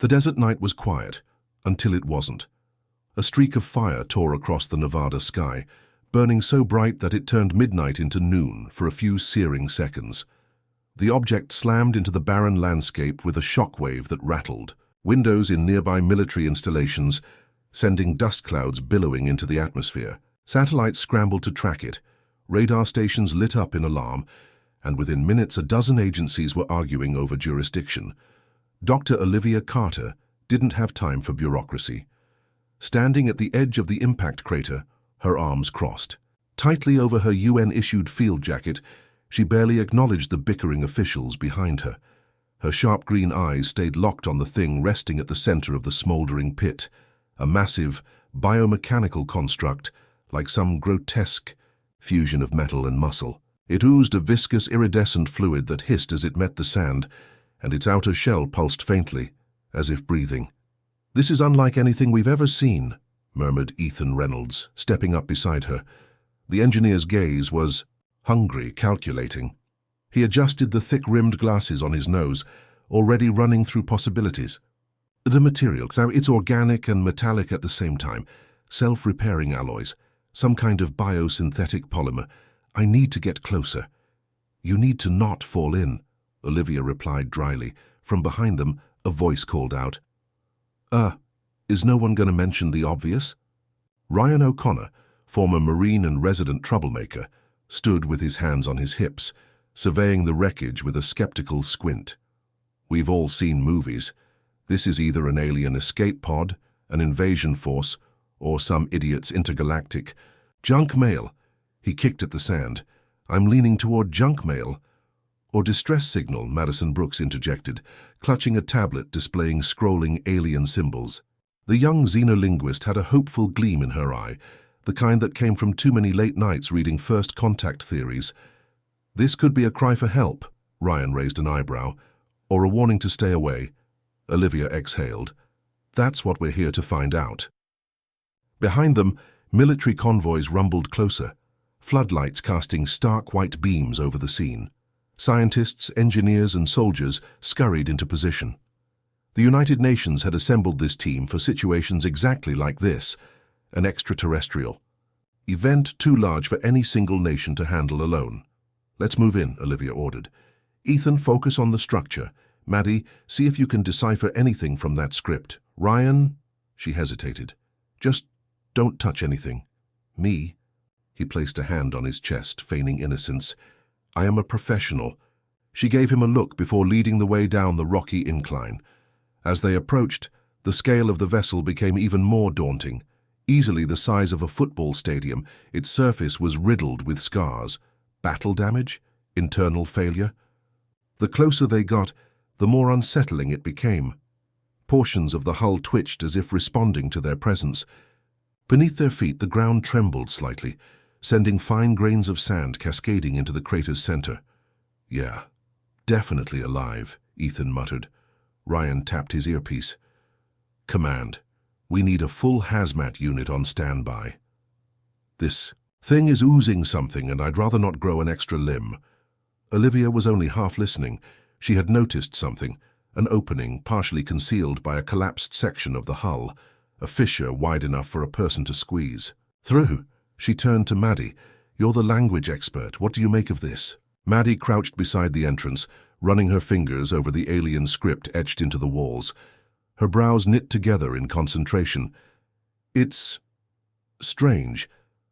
The desert night was quiet, until it wasn't. A streak of fire tore across the Nevada sky, burning so bright that it turned midnight into noon for a few searing seconds. The object slammed into the barren landscape with a shockwave that rattled windows in nearby military installations, sending dust clouds billowing into the atmosphere. Satellites scrambled to track it, radar stations lit up in alarm, and within minutes a dozen agencies were arguing over jurisdiction. Dr. Olivia Carter didn't have time for bureaucracy. Standing at the edge of the impact crater, her arms crossed. Tightly over her UN-issued field jacket, she barely acknowledged the bickering officials behind her. Her sharp green eyes stayed locked on the thing resting at the center of the smoldering pit, a massive, biomechanical construct like some grotesque fusion of metal and muscle. It oozed a viscous, iridescent fluid that hissed as it met the sand, and its outer shell pulsed faintly, as if breathing. "This is unlike anything we've ever seen," murmured Ethan Reynolds, stepping up beside her. The engineer's gaze was hungry, calculating. He adjusted the thick-rimmed glasses on his nose, already running through possibilities. The material, it's organic and metallic at the same time, self-repairing alloys, some kind of biosynthetic polymer. I need to get closer. "You need to not fall in," Olivia replied dryly. From behind them, a voice called out, Is no one going to mention the obvious?" Ryan O'Connor, former Marine and resident troublemaker, stood with his hands on his hips, surveying the wreckage with a skeptical squint. "We've all seen movies. This is either an alien escape pod, an invasion force, or some idiot's intergalactic junk mail." He kicked at the sand. "I'm leaning toward junk mail." "Or distress signal," Madison Brooks interjected, clutching a tablet displaying scrolling alien symbols. The young xenolinguist had a hopeful gleam in her eye, the kind that came from too many late nights reading first contact theories. "This could be a cry for help," Ryan raised an eyebrow, "or a warning to stay away." Olivia exhaled. "That's what we're here to find out." Behind them, military convoys rumbled closer, floodlights casting stark white beams over the scene. Scientists, engineers, and soldiers scurried into position. The United Nations had assembled this team for situations exactly like this, an extraterrestrial event too large for any single nation to handle alone. "Let's move in," Olivia ordered. "Ethan, focus on the structure. Maddie, see if you can decipher anything from that script. Ryan," she hesitated, "just don't touch anything." "Me?" He placed a hand on his chest, feigning innocence. "I am a professional." She gave him a look before leading the way down the rocky incline. As they approached, the scale of the vessel became even more daunting. Easily the size of a football stadium, its surface was riddled with scars. Battle damage? Internal failure? The closer they got, the more unsettling it became. Portions of the hull twitched as if responding to their presence. Beneath their feet, the ground trembled slightly, sending fine grains of sand cascading into the crater's center. "Yeah, definitely alive," Ethan muttered. Ryan tapped his earpiece. "Command, we need a full hazmat unit on standby. This thing is oozing something, and I'd rather not grow an extra limb." Olivia was only half listening. She had noticed something, an opening partially concealed by a collapsed section of the hull, a fissure wide enough for a person to squeeze through. She turned to Maddie. "You're the language expert. What do you make of this?" Maddie crouched beside the entrance, running her fingers over the alien script etched into the walls. Her brows knit together in concentration. "It's strange.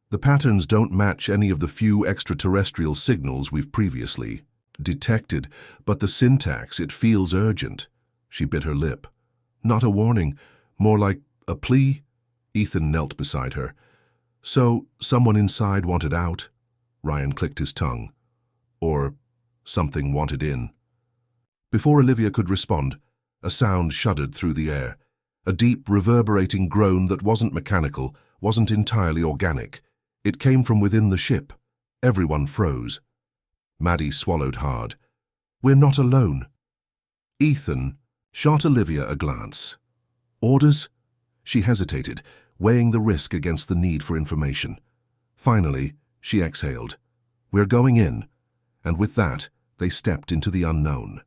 The patterns don't match any of the few extraterrestrial signals we've previously detected, but the syntax, it feels urgent." She bit her lip. "Not a warning, more like a plea?" Ethan knelt beside her. "So, someone inside wanted out?" Ryan clicked his tongue. "Or something wanted in." Before Olivia could respond, a sound shuddered through the air. A deep, reverberating groan that wasn't mechanical, wasn't entirely organic. It came from within the ship. Everyone froze. Maddie swallowed hard. "We're not alone." Ethan shot Olivia a glance. "Orders?" She hesitated, weighing the risk against the need for information. Finally, she exhaled. "We're going in." And with that, they stepped into the unknown.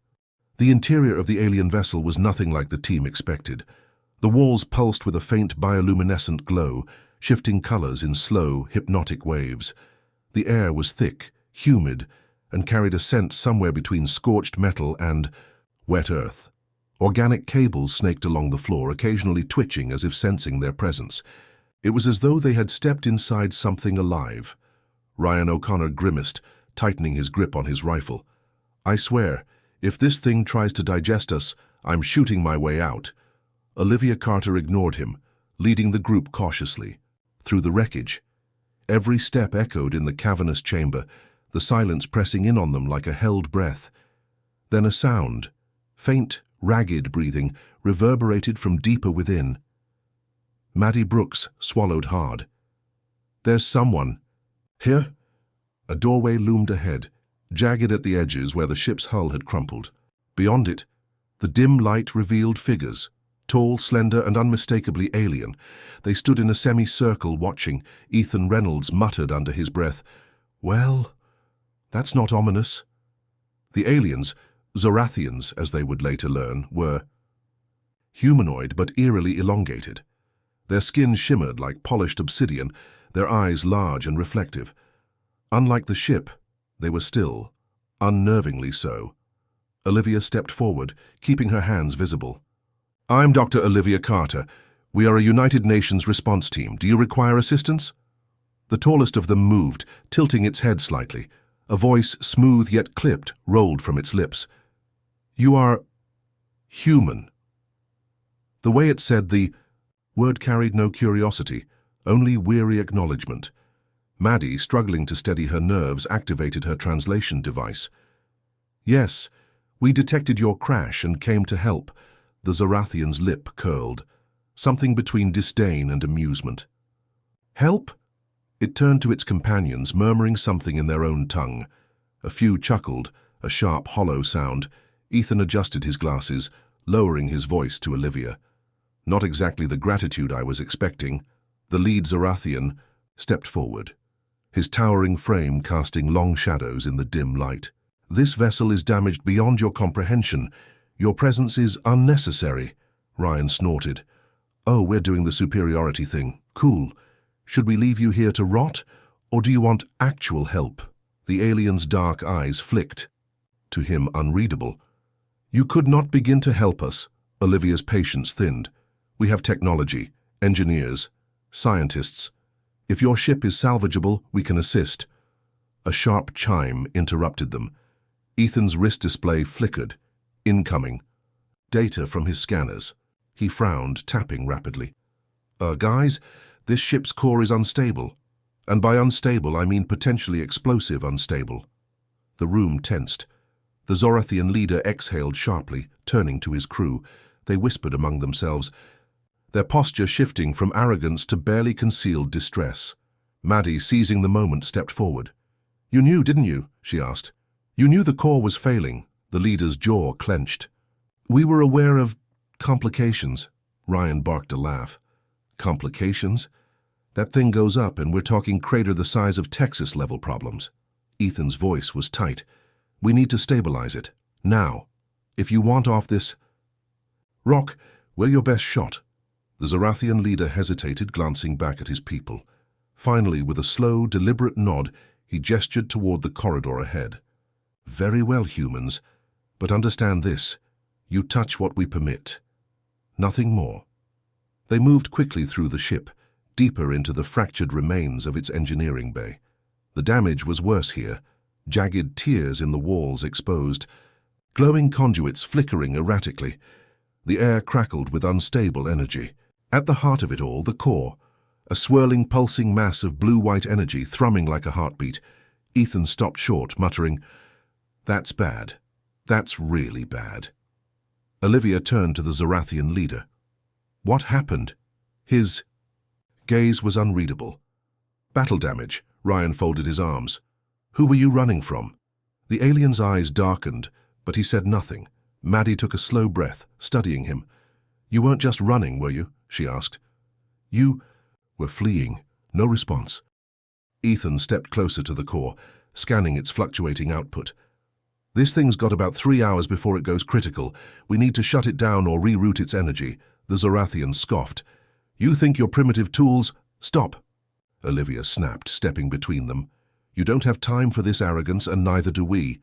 The interior of the alien vessel was nothing like the team expected. The walls pulsed with a faint bioluminescent glow, shifting colors in slow, hypnotic waves. The air was thick, humid, and carried a scent somewhere between scorched metal and wet earth. Organic cables snaked along the floor, occasionally twitching as if sensing their presence. It was as though they had stepped inside something alive. Ryan O'Connor grimaced, tightening his grip on his rifle. "I swear, if this thing tries to digest us, I'm shooting my way out." Olivia Carter ignored him, leading the group cautiously. Through the wreckage. Every step echoed in the cavernous chamber, the silence pressing in on them like a held breath. Then a sound, faint, ragged breathing, reverberated from deeper within. Maddie Brooks swallowed hard. "There's someone." "Here?" A doorway loomed ahead, jagged at the edges where the ship's hull had crumpled. Beyond it, the dim light revealed figures, tall, slender, and unmistakably alien. They stood in a semicircle watching. Ethan Reynolds muttered under his breath, "Well, that's not ominous." The aliens, Zorathians as they would later learn, were humanoid but eerily elongated. Their skin shimmered like polished obsidian, their eyes large and reflective. Unlike the ship, they were still, unnervingly so. Olivia stepped forward, keeping her hands visible. "I'm Dr. Olivia Carter. We are a United Nations response team. Do you require assistance?" The tallest of them moved, tilting its head slightly. A voice, smooth yet clipped, rolled from its lips. "You are human." The way it said the word carried no curiosity, only weary acknowledgement. Maddie, struggling to steady her nerves, activated her translation device. "Yes, we detected your crash and came to help." The Zorathian's lip curled, something between disdain and amusement. "Help?" It turned to its companions, murmuring something in their own tongue. A few chuckled, a sharp, hollow sound. Ethan adjusted his glasses, lowering his voice to Olivia. "Not exactly the gratitude I was expecting." The lead Zorathian stepped forward, his towering frame casting long shadows in the dim light. "This vessel is damaged beyond your comprehension. Your presence is unnecessary," Ryan snorted. "Oh, we're doing the superiority thing. Cool. Should we leave you here to rot, or do you want actual help?" The alien's dark eyes flicked, to him unreadable. "You could not begin to help us." Olivia's patience thinned. "We have technology, engineers, scientists. If your ship is salvageable, we can assist." A sharp chime interrupted them. Ethan's wrist display flickered. Incoming. Data from his scanners. He frowned, tapping rapidly. Guys, this ship's core is unstable. And by unstable, I mean potentially explosive unstable." The room tensed. The Zorathian leader exhaled sharply, turning to his crew. They whispered among themselves, their posture shifting from arrogance to barely concealed distress. Maddie, seizing the moment, stepped forward. "You knew, didn't you?" she asked. "You knew the core was failing." The leader's jaw clenched. "We were aware of complications." Ryan barked a laugh. "Complications? That thing goes up and we're talking crater the size of Texas level problems." Ethan's voice was tight. "We need to stabilize it. Now. If you want off this..." "Rock, we're your best shot." The Zorathian leader hesitated, glancing back at his people. Finally, with a slow, deliberate nod, he gestured toward the corridor ahead. "Very well, humans. But understand this. You touch what we permit. Nothing more." They moved quickly through the ship, deeper into the fractured remains of its engineering bay. The damage was worse here, jagged tears in the walls exposed, glowing conduits flickering erratically. The air crackled with unstable energy. At the heart of it all, the core, a swirling, pulsing mass of blue-white energy thrumming like a heartbeat. Ethan stopped short, muttering, "That's bad. That's really bad." Olivia turned to the Zorathian leader. "What happened?" His gaze was unreadable. "Battle damage." Ryan folded his arms. "Who were you running from?" The alien's eyes darkened, but he said nothing. Maddie took a slow breath, studying him. "You weren't just running, were you?" she asked. "You were fleeing." No response. Ethan stepped closer to the core, scanning its fluctuating output. This thing's got about 3 hours before it goes critical. We need to shut it down or reroute its energy. The Zorathian scoffed. You think your primitive tools— Stop! Olivia snapped, stepping between them. You don't have time for this arrogance, and neither do we.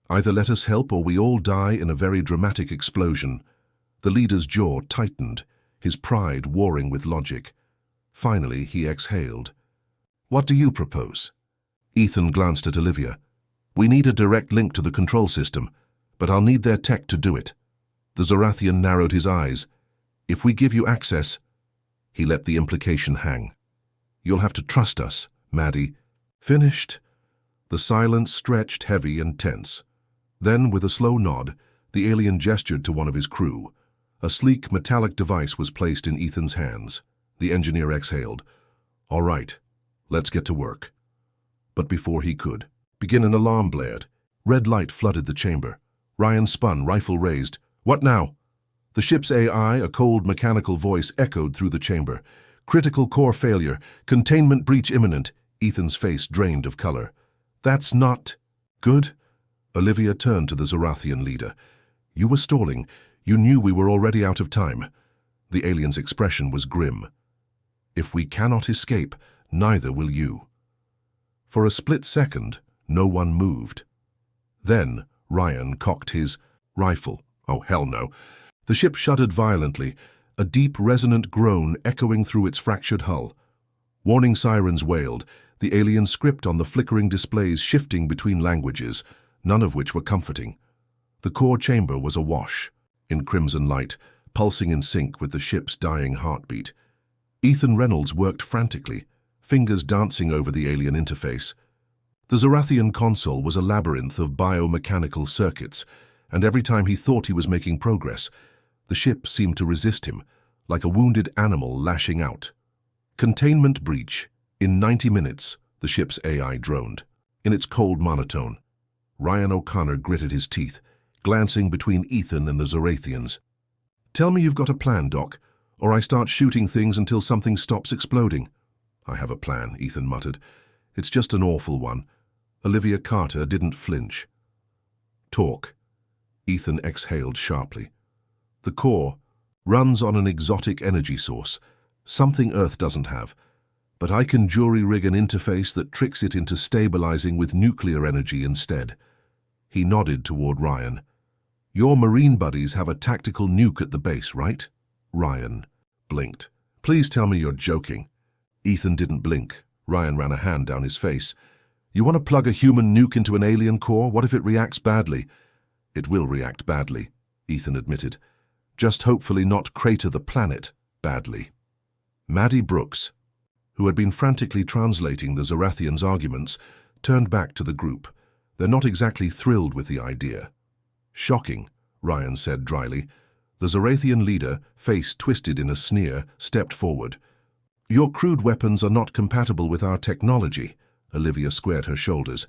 Either let us help or we all die in a very dramatic explosion. The leader's jaw tightened, his pride warring with logic. Finally, he exhaled. What do you propose? Ethan glanced at Olivia. We need a direct link to the control system, but I'll need their tech to do it. The Zorathian narrowed his eyes. If we give you access— He let the implication hang. You'll have to trust us, Maddie. Finished. The silence stretched heavy and tense. Then, with a slow nod, the alien gestured to one of his crew. A sleek metallic device was placed in Ethan's hands. The engineer exhaled. All right, let's get to work. But before he could begin, an alarm blared. Red light flooded the chamber. Ryan spun, rifle raised. What now? The ship's AI, a cold mechanical voice, echoed through the chamber. Critical core failure. Containment breach imminent. Ethan's face drained of color. That's not good? Olivia turned to the Zorathian leader. You were stalling. You knew we were already out of time. The alien's expression was grim. If we cannot escape, neither will you. For a split second, no one moved. Then Ryan cocked his rifle. Oh, hell no. The ship shuddered violently, a deep, resonant groan echoing through its fractured hull. Warning sirens wailed, the alien script on the flickering displays shifting between languages, none of which were comforting. The core chamber was awash, in crimson light, pulsing in sync with the ship's dying heartbeat. Ethan Reynolds worked frantically, fingers dancing over the alien interface. The Zorathian console was a labyrinth of biomechanical circuits, and every time he thought he was making progress, the ship seemed to resist him, like a wounded animal lashing out. Containment breach. In 90 minutes, the ship's AI droned. In its cold monotone, Ryan O'Connor gritted his teeth, glancing between Ethan and the Zorathians. Tell me you've got a plan, Doc, or I start shooting things until something stops exploding. I have a plan, Ethan muttered. It's just an awful one. Olivia Carter didn't flinch. Talk. Ethan exhaled sharply. The core runs on an exotic energy source, something Earth doesn't have, but I can jury-rig an interface that tricks it into stabilizing with nuclear energy instead. He nodded toward Ryan. Your Marine buddies have a tactical nuke at the base, right? Ryan blinked. Please tell me you're joking. Ethan didn't blink. Ryan ran a hand down his face. You want to plug a human nuke into an alien core? What if it reacts badly? It will react badly, Ethan admitted. Just hopefully not crater the planet badly. Maddie Brooks, who had been frantically translating the Zorathians' arguments, turned back to the group. They're not exactly thrilled with the idea. Shocking, Ryan said dryly. The Zorathian leader, face twisted in a sneer, stepped forward. Your crude weapons are not compatible with our technology. Olivia squared her shoulders.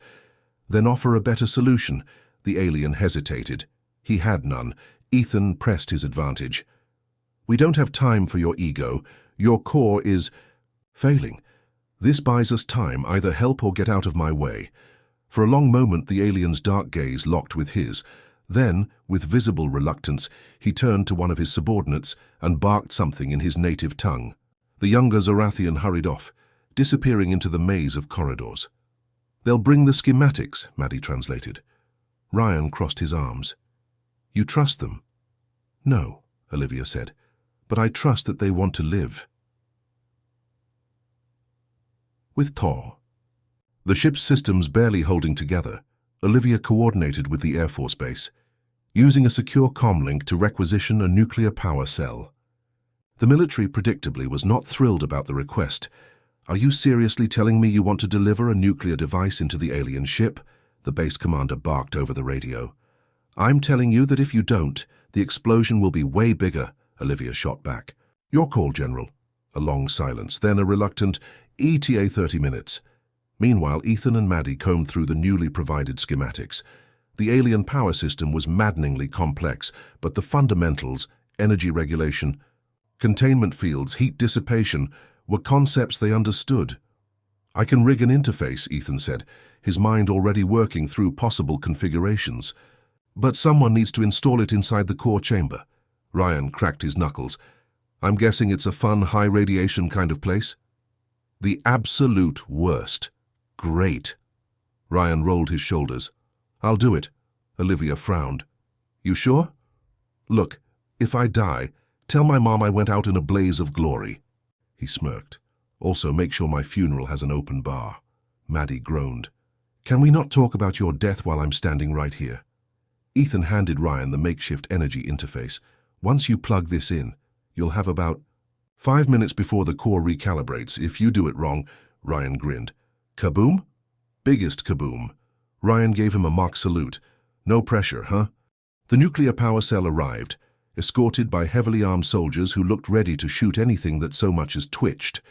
Then offer a better solution. The alien hesitated. He had none. Ethan pressed his advantage. We don't have time for your ego. Your core is failing. This buys us time, either help or get out of my way. For a long moment, the alien's dark gaze locked with his. Then, with visible reluctance, he turned to one of his subordinates and barked something in his native tongue. The younger Zorathian hurried off, disappearing into the maze of corridors. They'll bring the schematics, Maddie translated. Ryan crossed his arms. You trust them? No, Olivia said, but I trust that they want to live. With Tor. The ship's systems barely holding together, Olivia coordinated with the Air Force Base, using a secure comlink to requisition a nuclear power cell. The military, predictably, was not thrilled about the request. Are you seriously telling me you want to deliver a nuclear device into the alien ship? The base commander barked over the radio. I'm telling you that if you don't, the explosion will be way bigger, Olivia shot back. Your call, General. A long silence, then a reluctant, ETA 30 minutes. Meanwhile, Ethan and Maddie combed through the newly provided schematics. The alien power system was maddeningly complex, but the fundamentals, energy regulation, containment fields, heat dissipation, were concepts they understood. I can rig an interface, Ethan said, his mind already working through possible configurations. But someone needs to install it inside the core chamber. Ryan cracked his knuckles. I'm guessing it's a fun, high-radiation kind of place? The absolute worst. Great. Ryan rolled his shoulders. I'll do it. Olivia frowned. You sure? Look, if I die, tell my mom I went out in a blaze of glory. He smirked. Also, make sure my funeral has an open bar. Maddie groaned. Can we not talk about your death while I'm standing right here? Ethan handed Ryan the makeshift energy interface. Once you plug this in, you'll have about 5 minutes before the core recalibrates. If you do it wrong, Ryan grinned. Kaboom? Biggest kaboom. Ryan gave him a mock salute. No pressure, huh? The nuclear power cell arrived, escorted by heavily armed soldiers who looked ready to shoot anything that so much as twitched.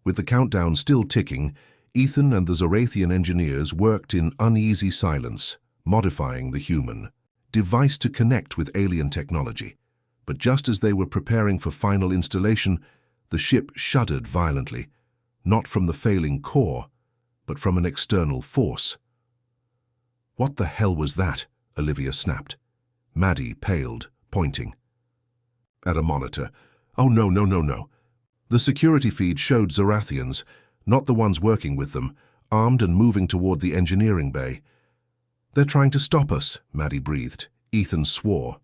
With the countdown still ticking, Ethan and the Zorathian engineers worked in uneasy silence, modifying the human device to connect with alien technology. But just as they were preparing for final installation, the ship shuddered violently, not from the failing core, but from an external force. What the hell was that? Olivia snapped. Maddie paled, pointing at a monitor. Oh, no, no, no, no. The security feed showed Zorathians, not the ones working with them, armed and moving toward the engineering bay. They're trying to stop us, Maddie breathed. Ethan swore.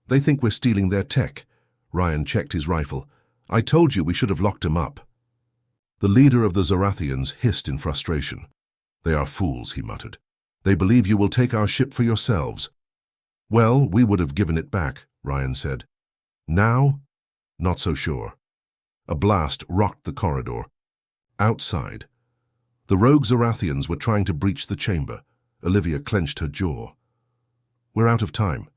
They think we're stealing their tech. Ryan checked his rifle. I told you we should have locked him up. The leader of the Zorathians hissed in frustration. They are fools, he muttered. They believe you will take our ship for yourselves. Well, we would have given it back, Ryan said. Now? Not so sure. A blast rocked the corridor. Outside, the rogue Zorathians were trying to breach the chamber. Olivia clenched her jaw. We're out of time.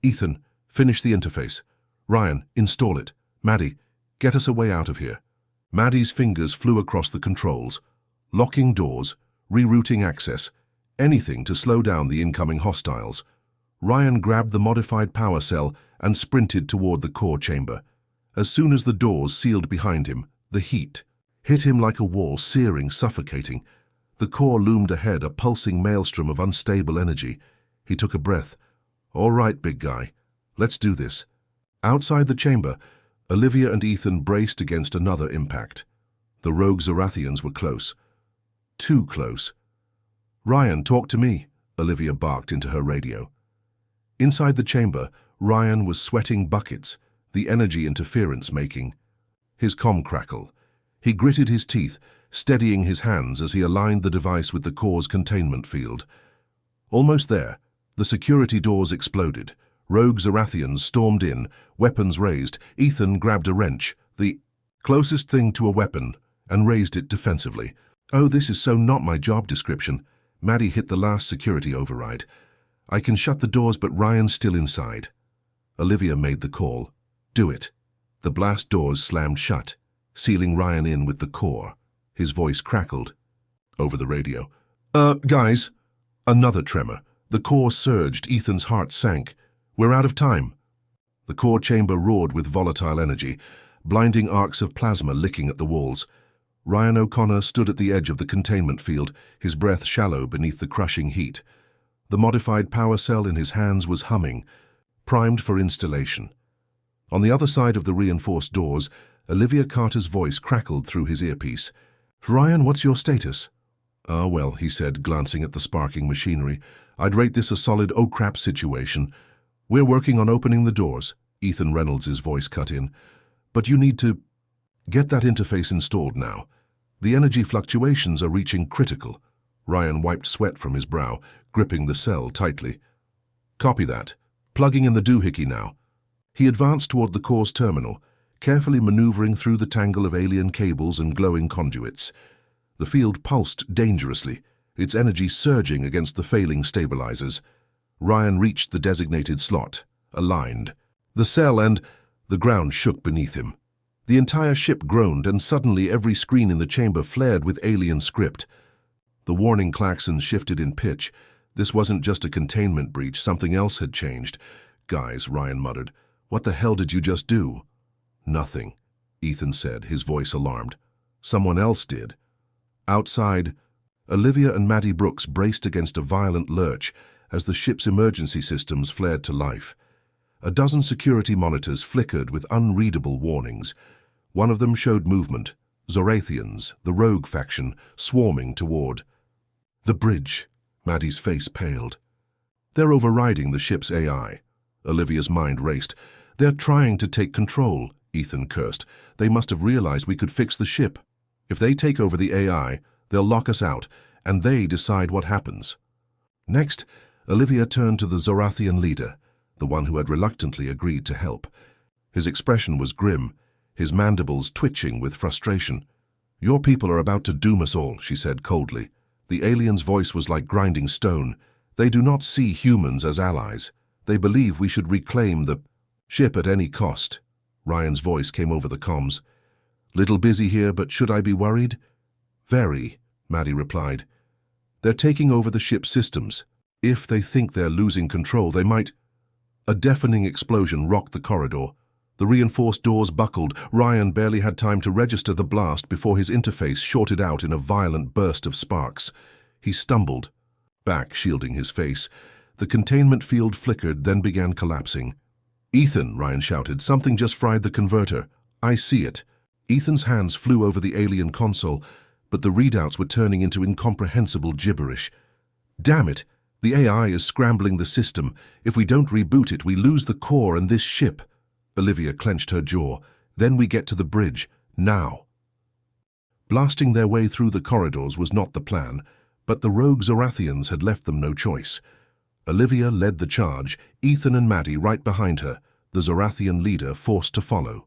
Ethan, finish the interface. Ryan, install it. Maddie, get us a way out of here. Maddie's fingers flew across the controls, locking doors, rerouting access, anything to slow down the incoming hostiles. Ryan grabbed the modified power cell and sprinted toward the core chamber. As soon as the doors sealed behind him, the heat hit him like a wall, searing, suffocating. The core loomed ahead, a pulsing maelstrom of unstable energy. He took a breath. All right, big guy. Let's do this. Outside the chamber, Olivia and Ethan braced against another impact. The rogue Zorathians were close. Too close. Ryan, talk to me, Olivia barked into her radio. Inside the chamber, Ryan was sweating buckets, the energy interference making. His comm crackled. He gritted his teeth, steadying his hands as he aligned the device with the core's containment field. Almost there, the security doors exploded. Rogue Zorathians stormed in, weapons raised. Ethan grabbed a wrench, the closest thing to a weapon, and raised it defensively. Oh, this is so not my job description. Maddie hit the last security override. I can shut the doors, but Ryan's still inside. Olivia made the call. Do it. The blast doors slammed shut, sealing Ryan in with the core. His voice crackled over the radio. Guys. Another tremor. The core surged. Ethan's heart sank. We're out of time. The core chamber roared with volatile energy, blinding arcs of plasma licking at the walls. Ryan O'Connor stood at the edge of the containment field, his breath shallow beneath the crushing heat. The modified power cell in his hands was humming, primed for installation. On the other side of the reinforced doors, Olivia Carter's voice crackled through his earpiece. Ryan, what's your status? Ah, well, he said, glancing at the sparking machinery. I'd rate this a solid oh crap situation. We're working on opening the doors. Ethan Reynolds' voice cut in. But you need to get that interface installed now. The energy fluctuations are reaching critical. Ryan wiped sweat from his brow, gripping the cell tightly. Copy that. Plugging in the doohickey now. He advanced toward the core's terminal, carefully maneuvering through the tangle of alien cables and glowing conduits. The field pulsed dangerously, its energy surging against the failing stabilizers. Ryan reached the designated slot, aligned. The cell and the ground shook beneath him. The entire ship groaned, and suddenly every screen in the chamber flared with alien script. The warning klaxons shifted in pitch. This wasn't just a containment breach, something else had changed. Guys, Ryan muttered, what the hell did you just do? Nothing, Ethan said, his voice alarmed. Someone else did. Outside, Olivia and Maddie Brooks braced against a violent lurch as the ship's emergency systems flared to life. A dozen security monitors flickered with unreadable warnings. One of them showed movement, Zorathians, the rogue faction, swarming toward the bridge. Maddie's face paled. They're overriding the ship's AI. Olivia's mind raced. They're trying to take control, Ethan cursed. They must have realized we could fix the ship. If they take over the AI, they'll lock us out, and they decide what happens. Next, Olivia turned to the Zorathian leader, the one who had reluctantly agreed to help. His expression was grim, his mandibles twitching with frustration. "Your people are about to doom us all," she said coldly. The alien's voice was like grinding stone. "They do not see humans as allies. They believe we should reclaim the ship at any cost." Ryan's voice came over the comms. "Little busy here, but should I be worried?" "Very," Maddie replied. "They're taking over the ship's systems. If they think they're losing control, they might—" A deafening explosion rocked the corridor. The reinforced doors buckled. Ryan barely had time to register the blast before his interface shorted out in a violent burst of sparks. He stumbled back, shielding his face. The containment field flickered, then began collapsing. "Ethan," Ryan shouted, "something just fried the converter. I see it." Ethan's hands flew over the alien console, but the readouts were turning into incomprehensible gibberish. "Damn it! The AI is scrambling the system. If we don't reboot it, we lose the core and this ship." Olivia clenched her jaw. "Then we get to the bridge. Now." Blasting their way through the corridors was not the plan, but the rogue Zorathians had left them no choice. Olivia led the charge, Ethan and Maddie right behind her, the Zorathian leader forced to follow.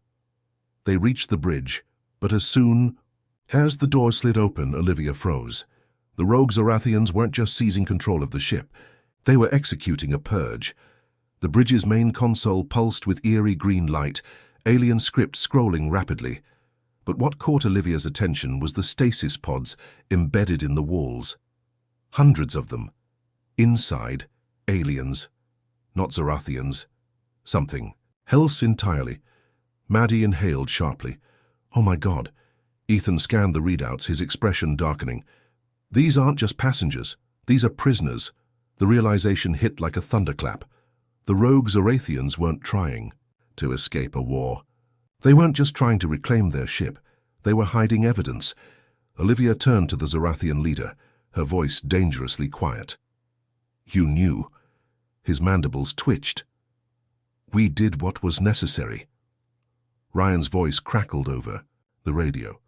They reached the bridge, but as the door slid open, Olivia froze. The rogue Zorathians weren't just seizing control of the ship. They were executing a purge. The bridge's main console pulsed with eerie green light, alien script scrolling rapidly. But what caught Olivia's attention was the stasis pods embedded in the walls. Hundreds of them. Inside, aliens. Not Zorathians. Something else entirely. Maddie inhaled sharply. "Oh my God." Ethan scanned the readouts, his expression darkening. "These aren't just passengers. These are prisoners." The realization hit like a thunderclap. The rogue Zorathians weren't trying to escape a war. They weren't just trying to reclaim their ship. They were hiding evidence. Olivia turned to the Zorathian leader, her voice dangerously quiet. "You knew." His mandibles twitched. "We did what was necessary." Ryan's voice crackled over the radio.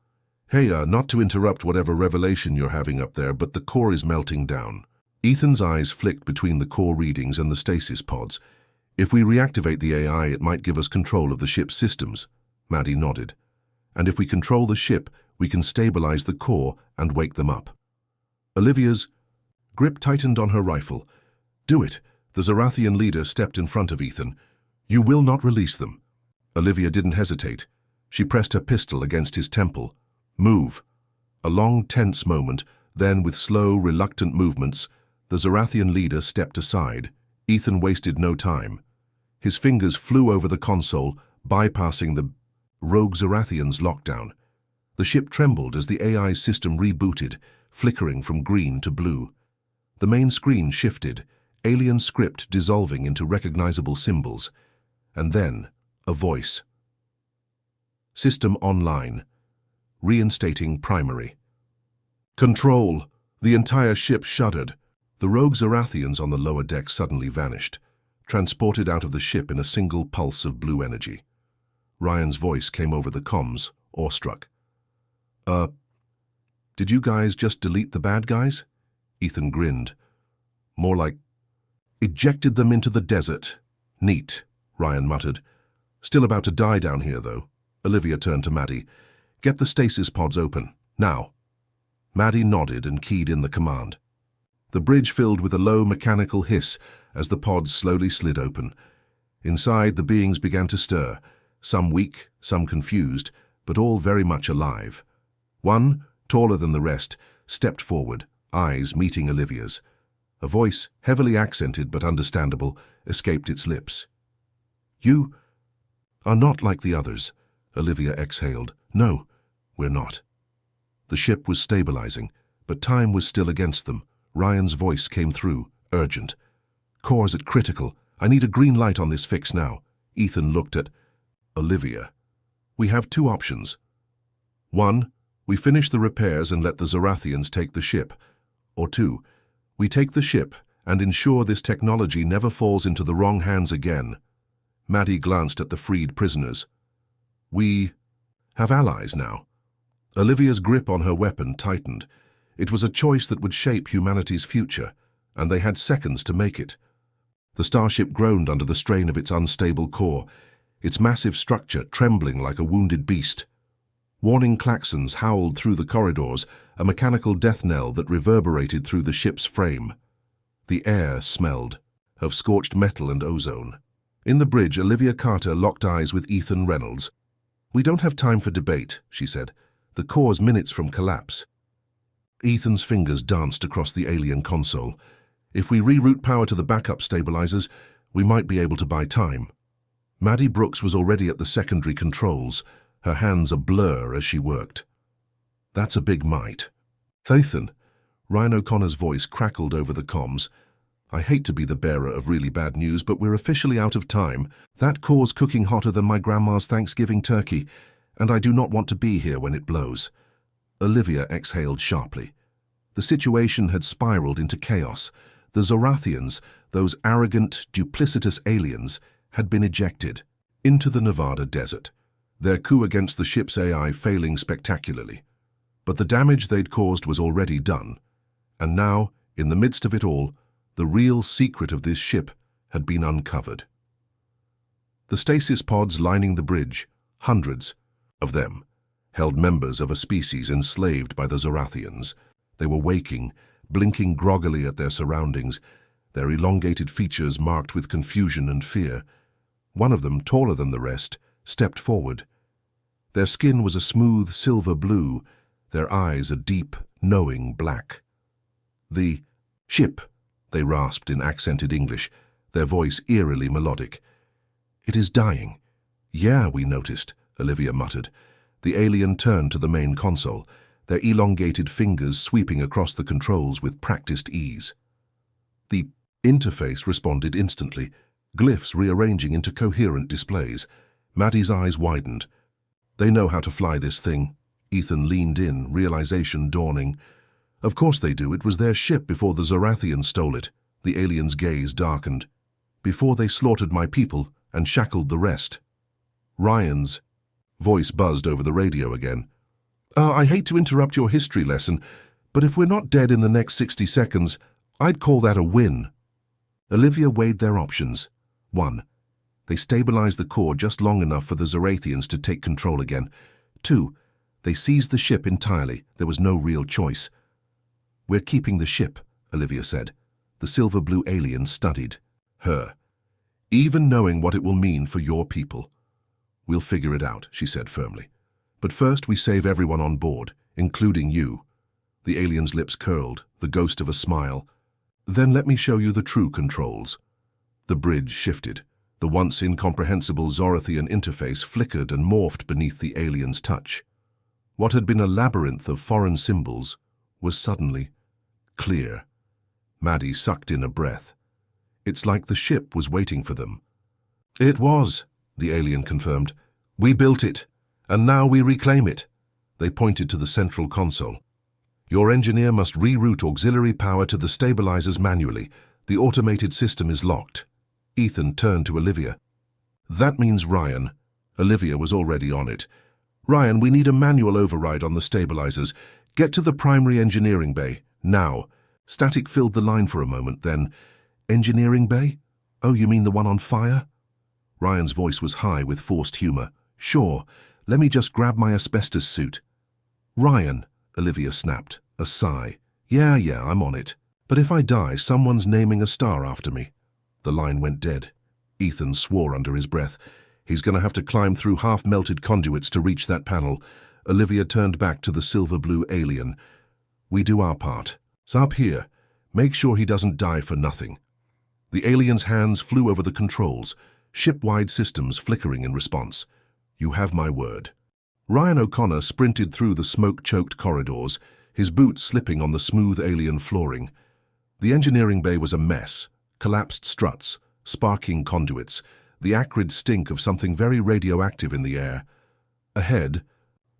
"Hey, not to interrupt whatever revelation you're having up there, but the core is melting down." Ethan's eyes flicked between the core readings and the stasis pods. "If we reactivate the AI, it might give us control of the ship's systems." Maddie nodded. "And if we control the ship, we can stabilize the core and wake them up." Olivia's grip tightened on her rifle. "Do it." The Zorathian leader stepped in front of Ethan. "You will not release them." Olivia didn't hesitate. She pressed her pistol against his temple. "Move." A long, tense moment, then with slow, reluctant movements, the Zorathian leader stepped aside. Ethan wasted no time. His fingers flew over the console, bypassing the rogue Zorathians' lockdown. The ship trembled as the AI system rebooted, flickering from green to blue. The main screen shifted, alien script dissolving into recognizable symbols. And then, a voice. "System online. Reinstating primary." "Control!" The entire ship shuddered. The rogue Zorathians on the lower deck suddenly vanished, transported out of the ship in a single pulse of blue energy. Ryan's voice came over the comms, awestruck. Did you guys just delete the bad guys?" Ethan grinned. "More like, ejected them into the desert." "Neat," Ryan muttered. "Still about to die down here, though." Olivia turned to Maddie. "Get the stasis pods open, now." Maddie nodded and keyed in the command. The bridge filled with a low mechanical hiss as the pods slowly slid open. Inside, the beings began to stir, some weak, some confused, but all very much alive. One, taller than the rest, stepped forward, eyes meeting Olivia's. A voice, heavily accented but understandable, escaped its lips. "You are not like the others," Olivia exhaled. "No, we're not." The ship was stabilizing, but time was still against them. Ryan's voice came through, urgent. "Core's at critical. I need a green light on this fix now." Ethan looked at Olivia. "We have two options. One, we finish the repairs and let the Zorathians take the ship. Or two, we take the ship and ensure this technology never falls into the wrong hands again." Maddie glanced at the freed prisoners. "We have allies now." Olivia's grip on her weapon tightened. It was a choice that would shape humanity's future, and they had seconds to make it. The starship groaned under the strain of its unstable core, its massive structure trembling like a wounded beast. Warning klaxons howled through the corridors, a mechanical death knell that reverberated through the ship's frame. The air smelled of scorched metal and ozone. In the bridge, Olivia Carter locked eyes with Ethan Reynolds. "We don't have time for debate," she said. "The core's minutes from collapse." Ethan's fingers danced across the alien console. "If we reroute power to the backup stabilizers, we might be able to buy time." Maddie Brooks was already at the secondary controls, her hands a blur as she worked. "That's a big might." "Ethan," Ryan O'Connor's voice crackled over the comms. "I hate to be the bearer of really bad news, but we're officially out of time. That core's cooking hotter than my grandma's Thanksgiving turkey, and I do not want to be here when it blows." Olivia exhaled sharply. The situation had spiraled into chaos. The Zorathians, those arrogant, duplicitous aliens, had been ejected into the Nevada desert, their coup against the ship's AI failing spectacularly. But the damage they'd caused was already done. And now, in the midst of it all, the real secret of this ship had been uncovered. The stasis pods lining the bridge, hundreds of them, held members of a species enslaved by the Zorathians. They were waking, blinking groggily at their surroundings, their elongated features marked with confusion and fear. One of them, taller than the rest, stepped forward. Their skin was a smooth silver blue, their eyes a deep, knowing black. "The ship," they rasped in accented English, their voice eerily melodic. "It is dying." "Yeah, we noticed," Olivia muttered. The alien turned to the main console, their elongated fingers sweeping across the controls with practiced ease. The interface responded instantly, glyphs rearranging into coherent displays. Maddie's eyes widened. "They know how to fly this thing." Ethan leaned in, realization dawning. "Of course they do. It was their ship before the Zorathians stole it." The alien's gaze darkened. "Before they slaughtered my people and shackled the rest." Ryan's voice buzzed over the radio again. I hate to interrupt your history lesson, but if we're not dead in the next 60 seconds, I'd call that a win." Olivia weighed their options. 1. They stabilized the core just long enough for the Zorathians to take control again. 2. They seized the ship entirely. There was no real choice. "We're keeping the ship," Olivia said. The silver-blue alien studied her. "Even knowing what it will mean for your people." "We'll figure it out," she said firmly. "But first we save everyone on board, including you." The alien's lips curled, the ghost of a smile. "Then let me show you the true controls." The bridge shifted. The once incomprehensible Zorathian interface flickered and morphed beneath the alien's touch. What had been a labyrinth of foreign symbols was suddenly clear. Maddie sucked in a breath. "It's like the ship was waiting for them." "It was," the alien confirmed. "We built it, and now we reclaim it." They pointed to the central console. "Your engineer must reroute auxiliary power to the stabilizers manually. The automated system is locked." Ethan turned to Olivia. "That means Ryan." Olivia was already on it. "Ryan, we need a manual override on the stabilizers. Get to the primary engineering bay, now." Static filled the line for a moment, then, "Engineering bay? Oh, you mean the one on fire?" Ryan's voice was high with forced humor. "Sure, let me just grab my asbestos suit." "Ryan," Olivia snapped, a sigh. Yeah, I'm on it. But if I die, someone's naming a star after me." The line went dead. Ethan swore under his breath. He's going to have to climb through half-melted conduits to reach that panel. Olivia turned back to the silver-blue alien. "We do our part. It's up here. Make sure he doesn't die for nothing." The alien's hands flew over the controls, ship-wide systems flickering in response. "You have my word." Ryan O'Connor sprinted through the smoke-choked corridors, his boots slipping on the smooth alien flooring. The engineering bay was a mess, collapsed struts, sparking conduits, the acrid stink of something very radioactive in the air. Ahead,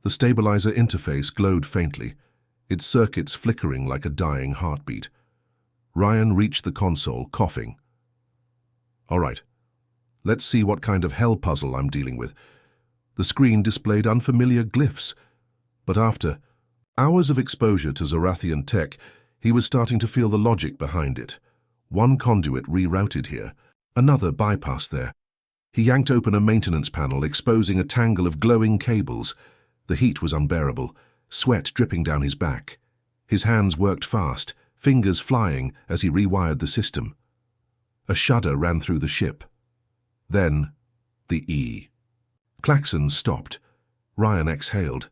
the stabilizer interface glowed faintly, its circuits flickering like a dying heartbeat. Ryan reached the console, coughing. All right, let's see what kind of hell puzzle I'm dealing with. The screen displayed unfamiliar glyphs, but after hours of exposure to Zorathian tech, he was starting to feel the logic behind it. One conduit rerouted here, another bypassed there. He yanked open a maintenance panel, exposing a tangle of glowing cables. The heat was unbearable, sweat dripping down his back. His hands worked fast, fingers flying as he rewired the system. A shudder ran through the ship. Then, the E. Klaxons stopped. Ryan exhaled.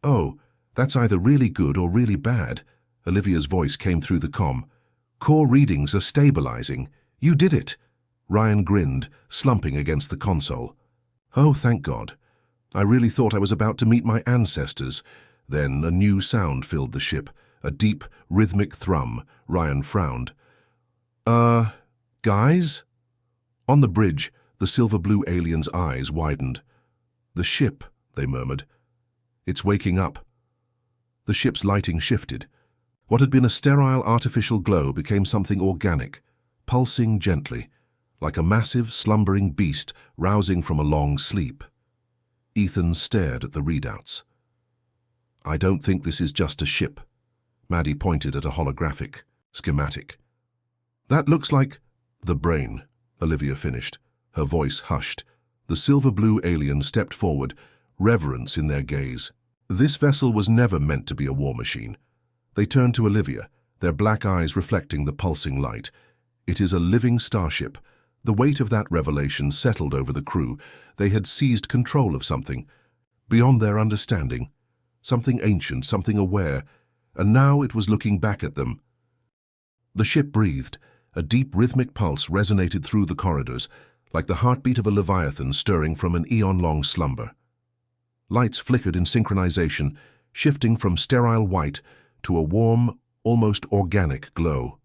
"Oh, that's either really good or really bad," Olivia's voice came through the comm. "Core readings are stabilizing. You did it." Ryan grinned, slumping against the console. "Oh, thank God. I really thought I was about to meet my ancestors." Then a new sound filled the ship, a deep, rhythmic thrum. Ryan frowned. Guys?" On the bridge, the silver-blue alien's eyes widened. "The ship," they murmured. "It's waking up." The ship's lighting shifted. What had been a sterile artificial glow became something organic, pulsing gently, like a massive, slumbering beast rousing from a long sleep. Ethan stared at the readouts. "I don't think this is just a ship." Maddie pointed at a holographic schematic. "That looks like the brain," Olivia finished, her voice hushed. The silver-blue alien stepped forward, reverence in their gaze. This vessel was never meant to be a war machine. They turned to Olivia, their black eyes reflecting the pulsing light. "It is a living starship." The weight of that revelation settled over the crew. They had seized control of something, beyond their understanding, something ancient, something aware, and now it was looking back at them. The ship breathed. A deep rhythmic pulse resonated through the corridors, like the heartbeat of a leviathan stirring from an eon-long slumber. Lights flickered in synchronization, shifting from sterile white to a warm, almost organic glow.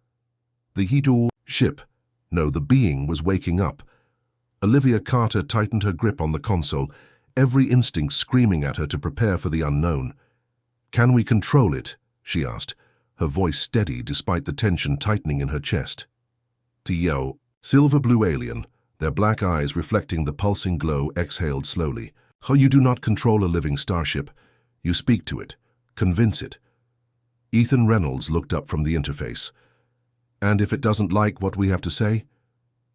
The Hidu ship, no, the being, was waking up. Olivia Carter tightened her grip on the console, every instinct screaming at her to prepare for the unknown. "Can we control it?" she asked, her voice steady despite the tension tightening in her chest. Tio, silver-blue alien, their black eyes reflecting the pulsing glow, exhaled slowly. "Oh, you do not control a living starship. You speak to it. Convince it." Ethan Reynolds looked up from the interface. "And if it doesn't like what we have to say?"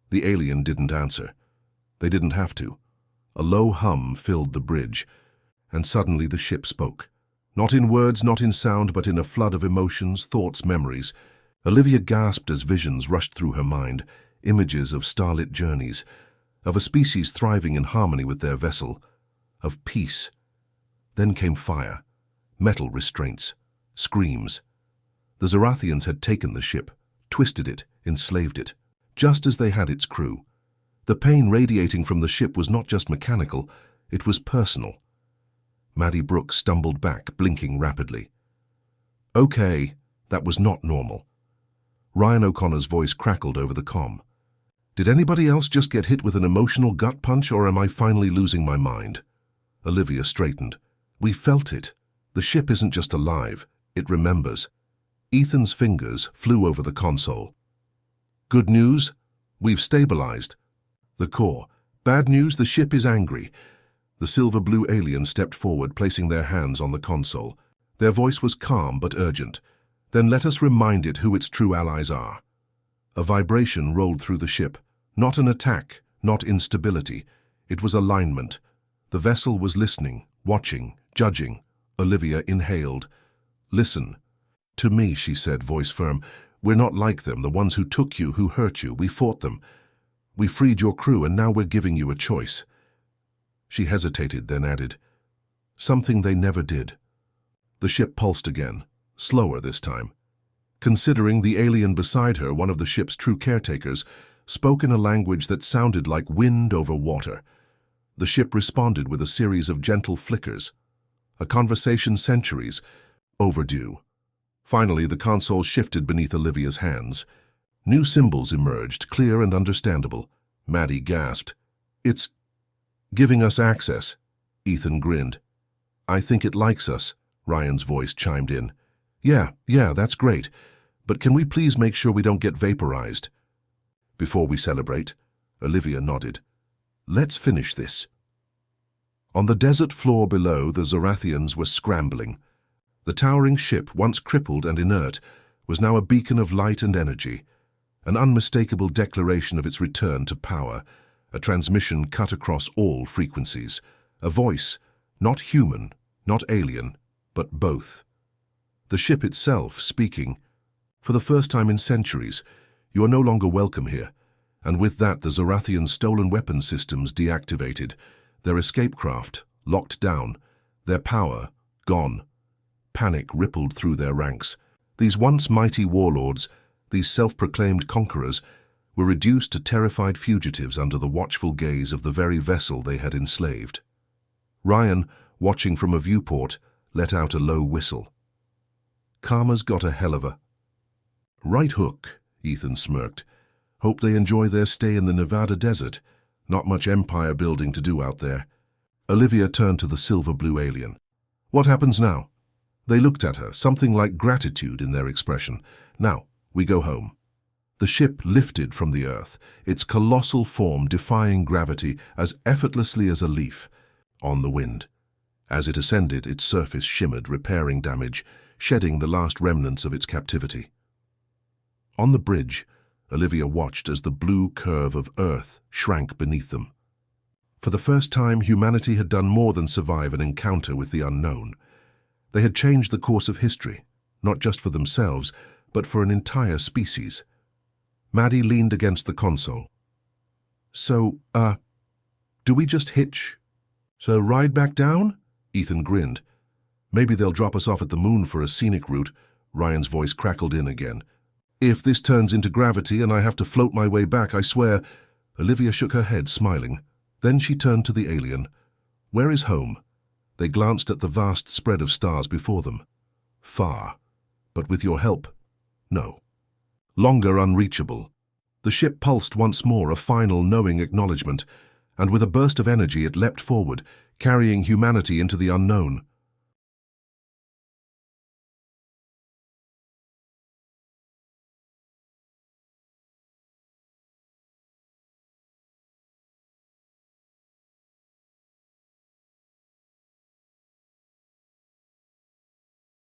The alien didn't answer. They didn't have to. A low hum filled the bridge, and suddenly the ship spoke. Not in words, not in sound, but in a flood of emotions, thoughts, memories. Olivia gasped as visions rushed through her mind, images of starlit journeys, of a species thriving in harmony with their vessel, of peace. Then came fire, metal restraints, screams. The Zorathians had taken the ship, twisted it, enslaved it, just as they had its crew. The pain radiating from the ship was not just mechanical, it was personal. Maddie Brooks stumbled back, blinking rapidly. "Okay, that was not normal." Ryan O'Connor's voice crackled over the comm. "Did anybody else just get hit with an emotional gut punch, or am I finally losing my mind?" Olivia straightened. "We felt it. The ship isn't just alive, it remembers." Ethan's fingers flew over the console. "Good news? We've stabilized." The core. "Bad news, the ship is angry." The silver-blue alien stepped forward, placing their hands on the console. Their voice was calm but urgent. "Then let us remind it who its true allies are." A vibration rolled through the ship. Not an attack, not instability. It was alignment. The vessel was listening, watching, judging. Olivia inhaled. "Listen." "To me," she said, voice firm. "We're not like them, the ones who took you, who hurt you. We fought them. We freed your crew, and now we're giving you a choice." She hesitated, then added, "Something they never did." The ship pulsed again, slower this time. Considering the alien beside her, one of the ship's true caretakers, spoke in a language that sounded like wind over water. The ship responded with a series of gentle flickers, a conversation centuries overdue. Finally, the console shifted beneath Olivia's hands. New symbols emerged, clear and understandable. Maddie gasped. "It's giving us access." Ethan grinned. "I think it likes us," Ryan's voice chimed in. Yeah, that's great. But can we please make sure we don't get vaporized?" "Before we celebrate," Olivia nodded. "Let's finish this." On the desert floor below, the Zorathians were scrambling. The towering ship, once crippled and inert, was now a beacon of light and energy, an unmistakable declaration of its return to power, a transmission cut across all frequencies, a voice, not human, not alien, but both. The ship itself speaking. "For the first time in centuries, you are no longer welcome here." And with that, the Zorathian stolen weapon systems deactivated, their escape craft locked down, their power gone. Panic rippled through their ranks. These once mighty warlords, these self-proclaimed conquerors, were reduced to terrified fugitives under the watchful gaze of the very vessel they had enslaved. Ryan, watching from a viewport, let out a low whistle. "Karma's got a hell of a..." "Right hook," Ethan smirked. "Hope they enjoy their stay in the Nevada desert. Not much empire building to do out there." Olivia turned to the silver-blue alien. "What happens now?" They looked at her, something like gratitude in their expression. "Now, we go home." The ship lifted from the earth, its colossal form defying gravity as effortlessly as a leaf on the wind. As it ascended, its surface shimmered, repairing damage, shedding the last remnants of its captivity. On the bridge, Olivia watched as the blue curve of Earth shrank beneath them. For the first time, humanity had done more than survive an encounter with the unknown. They had changed the course of history, not just for themselves, but for an entire species. Maddie leaned against the console. "So, do we just hitch? So ride back down?" Ethan grinned. "Maybe they'll drop us off at the moon for a scenic route." Ryan's voice crackled in again. "If this turns into gravity and I have to float my way back, I swear..." Olivia shook her head, smiling. Then she turned to the alien. "Where is home?" They glanced at the vast spread of stars before them. "Far. But with your help, no. Longer unreachable." The ship pulsed once more, a final knowing acknowledgement, and with a burst of energy it leapt forward, carrying humanity into the unknown.